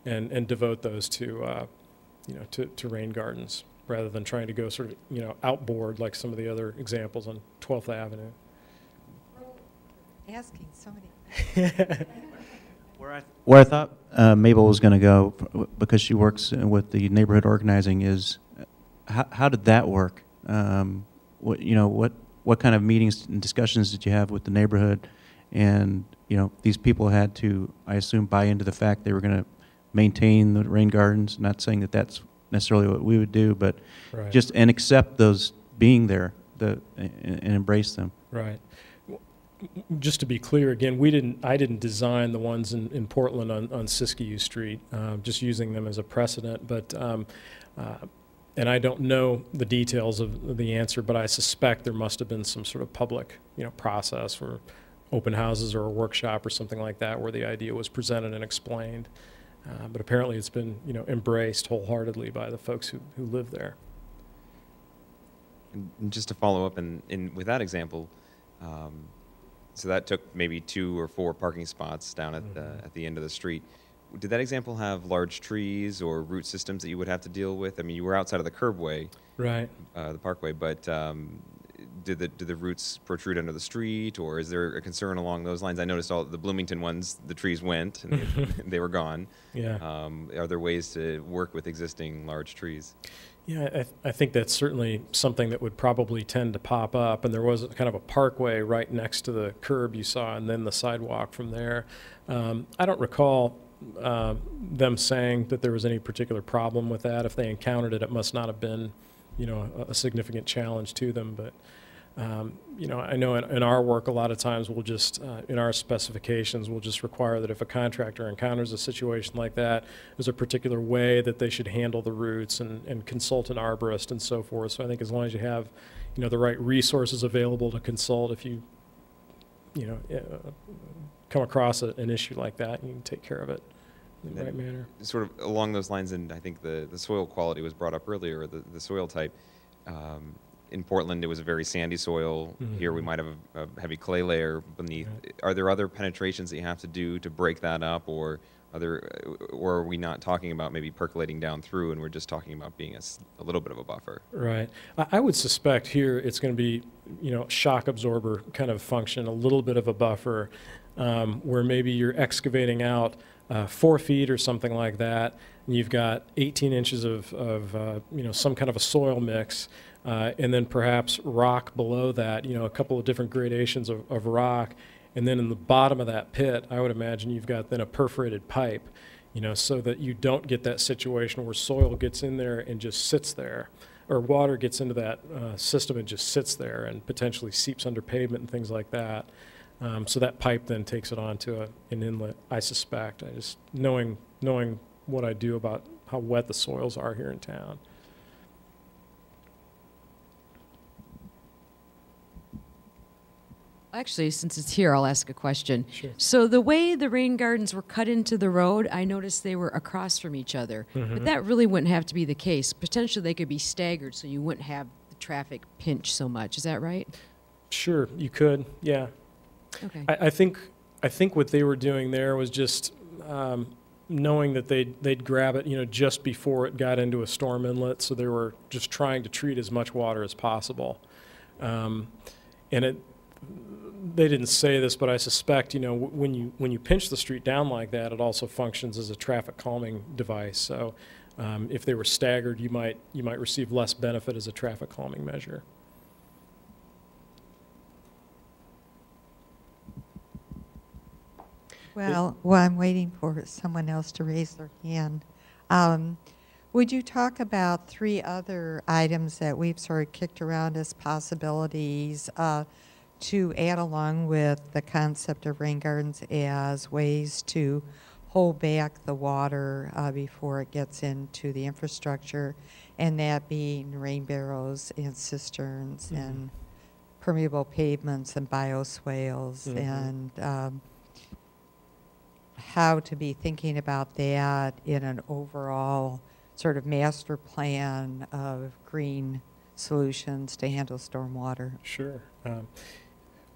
and devote those to, to rain gardens, rather than trying to go sort of, outboard like some of the other examples on 12th Avenue. Asking so many. Where I thought Mabel was going to go, because she works with the neighborhood organizing, is how did that work? What kind of meetings and discussions did you have with the neighborhood? And these people had to, I assume, buy into the fact they were going to maintain the rain gardens. Not saying that that's necessarily what we would do, but Right. just and accept those being there, and embrace them. Right. Just to be clear, again, I didn't design the ones in Portland on Siskiyou Street, just using them as a precedent. But and I don't know the details of the answer, but I suspect there must have been some sort of public, process for open houses or a workshop or something like that, where the idea was presented and explained. But apparently, it's been, embraced wholeheartedly by the folks who live there. And just to follow up, with that example. So that took maybe 2 or 4 parking spots down at the end of the street. Did that example have large trees or root systems that you would have to deal with? I mean, you were outside of the curbway, Right. The parkway, but did the roots protrude under the street, or is there a concern along those lines? I noticed all the Bloomington ones, the trees went and they were gone. Yeah. Are there ways to work with existing large trees? Yeah, I think that's certainly something that would probably tend to pop up. And there was kind of a parkway right next to the curb you saw, and then the sidewalk from there. I don't recall them saying that there was any particular problem with that. If they encountered it, it must not have been, a significant challenge to them. But I know in our work, a lot of times we'll just, in our specifications, we'll just require that if a contractor encounters a situation like that, there's a particular way that they should handle the roots and consult an arborist and so forth. So I think as long as you have, the right resources available to consult, if you, come across an issue like that, you can take care of it in the right manner. Sort of along those lines, and I think the soil quality was brought up earlier, the soil type. In Portland, it was a very sandy soil. Mm-hmm. Here we might have a heavy clay layer beneath. Right. Are there other penetrations that you have to do to break that up, or are we not talking about maybe percolating down through, and we're just talking about being a little bit of a buffer? Right. I would suspect here it's going to be, shock absorber kind of function, a little bit of a buffer, where maybe you're excavating out 4 feet or something like that, and you've got 18 inches of some kind of a soil mix. And then perhaps rock below that, a couple of different gradations of rock. And then in the bottom of that pit, I would imagine you've got then a perforated pipe, so that you don't get that situation where soil gets in there and just sits there, or water gets into that system and just sits there and potentially seeps under pavement and things like that. So that pipe then takes it onto an inlet, I suspect. I just knowing what I do about how wet the soils are here in town. Actually, since it's here, I'll ask a question. Sure. So the way the rain gardens were cut into the road, I noticed they were across from each other. Mm-hmm. But that really wouldn't have to be the case. Potentially they could be staggered so you wouldn't have the traffic pinch so much. Is that right? Sure, you could, yeah. Okay. I think what they were doing there was just knowing that they'd grab it, just before it got into a storm inlet, so they were just trying to treat as much water as possible. They didn't say this, but I suspect, when you pinch the street down like that, it also functions as a traffic calming device. So if they were staggered, you might receive less benefit as a traffic calming measure. Well, I'm waiting for someone else to raise their hand. Would you talk about 3 other items that we've sort of kicked around as possibilities to add along with the concept of rain gardens as ways to hold back the water before it gets into the infrastructure, and that being rain barrows and cisterns and permeable pavements and bioswales and how to be thinking about that in an overall sort of master plan of green solutions to handle stormwater. Sure. Well,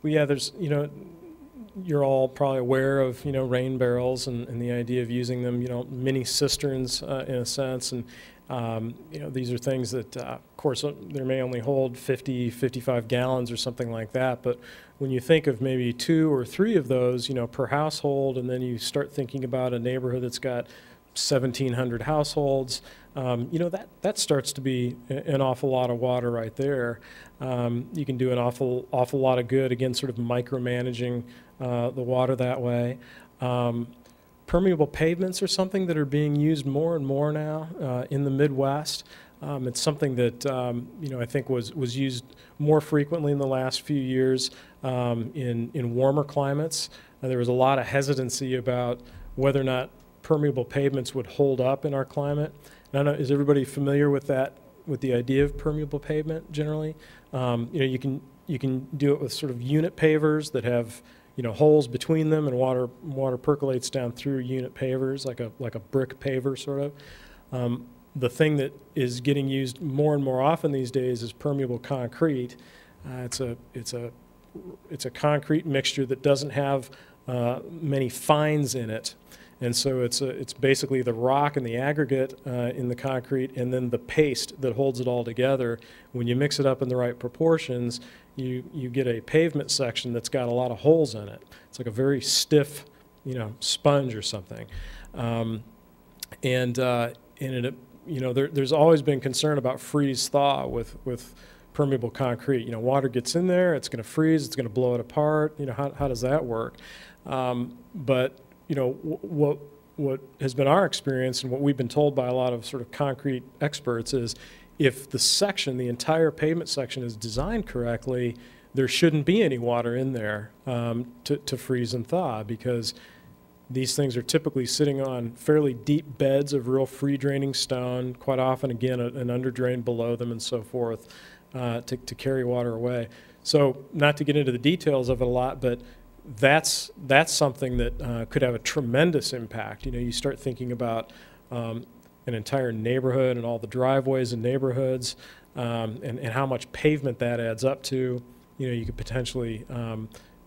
yeah, there's, you're all probably aware of, rain barrels and the idea of using them, mini cisterns in a sense. And, these are things that, of course, they may only hold 50, 55 gallons or something like that. But when you think of maybe 2 or 3 of those, per household, and then you start thinking about a neighborhood that's got 1,700 households, that starts to be an awful lot of water right there. You can do an awful lot of good, again, sort of micromanaging the water that way. Permeable pavements are something that are being used more and more now in the Midwest. It's something that I think was used more frequently in the last few years in warmer climates. There was a lot of hesitancy about whether or not permeable pavements would hold up in our climate. And I don't know, is everybody familiar with that, with the idea of permeable pavement generally? You can do it with sort of unit pavers that have holes between them, and water percolates down through unit pavers like a brick paver sort of. The thing that is getting used more and more often these days is permeable concrete. It's a concrete mixture that doesn't have many fines in it. And so it's basically the rock and the aggregate in the concrete, and then the paste that holds it all together. When you mix it up in the right proportions, you get a pavement section that's got a lot of holes in it. It's like a very stiff, sponge or something. There's always been concern about freeze thaw with permeable concrete. Water gets in there, it's going to freeze, it's going to blow it apart. How does that work? But what has been our experience and what we've been told by a lot of sort of concrete experts is if the entire pavement section is designed correctly, there shouldn't be any water in there to freeze and thaw, because these things are typically sitting on fairly deep beds of real free draining stone, quite often, again, an underdrain below them and so forth to carry water away. So not to get into the details of it a lot, but that's something that could have a tremendous impact. You start thinking about an entire neighborhood and all the driveways and neighborhoods and how much pavement that adds up to. You could potentially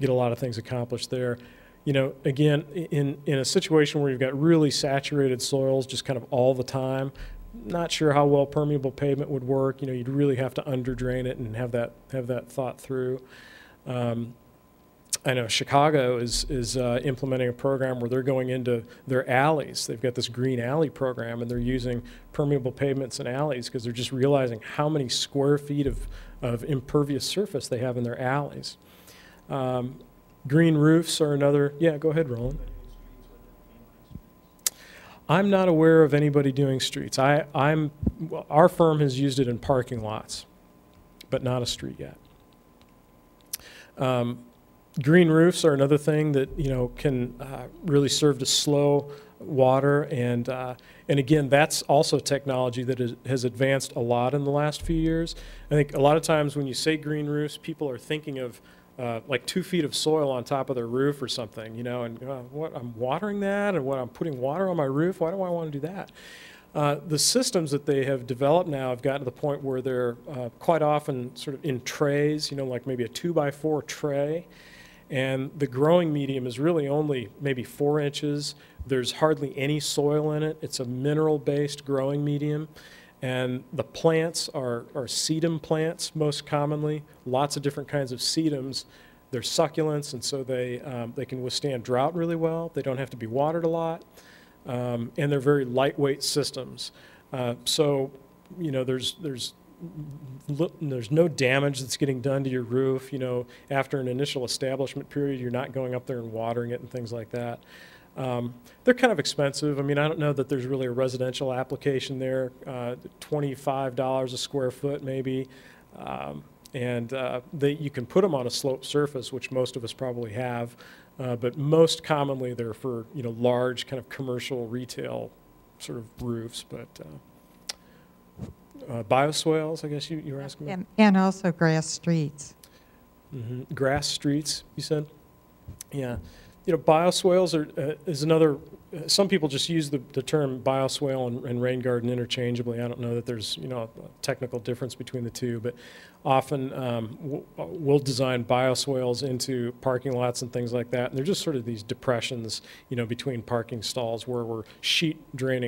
get a lot of things accomplished there. Again, in a situation where you've got really saturated soils just kind of all the time, not sure how well permeable pavement would work. You'd really have to underdrain it and have that thought through. I know Chicago is implementing a program where they're going into their alleys. They've got this green alley program, and they're using permeable pavements in alleys because they're just realizing how many square feet of impervious surface they have in their alleys. Green roofs are another. Yeah, go ahead, Roland. I'm not aware of anybody doing streets. Our firm has used it in parking lots, but not a street yet. Green roofs are another thing that can really serve to slow water, and again, that's also technology that has advanced a lot in the last few years. I think a lot of times when you say green roofs, people are thinking of like 2 feet of soil on top of their roof or something, and what, I'm watering that, and what, I'm putting water on my roof. Why do I want to do that? The systems that they have developed now have gotten to the point where they're quite often sort of in trays, like maybe a 2x4 tray. And the growing medium is really only maybe 4 inches. There's hardly any soil in it. It's a mineral-based growing medium. And the plants are sedum plants most commonly, lots of different kinds of sedums. They're succulents, and so they can withstand drought really well. They don't have to be watered a lot. And they're very lightweight systems. So, there's no damage that's getting done to your roof. After an initial establishment period, you're not going up there and watering it and things like that. They're kind of expensive. I don't know that there's really a residential application there. $25 a square foot maybe. You can put them on a sloped surface, which most of us probably have. But most commonly they're for large kind of commercial retail sort of roofs. But bioswales, I guess you were asking about? And also grass streets. Mm-hmm. Grass streets, you said? Yeah. Bioswales is another. Some people just use the term bioswale and rain garden interchangeably. I don't know that there's a technical difference between the two, but often we'll design bioswales into parking lots and things like that. And they're just sort of these depressions, between parking stalls where we're sheet draining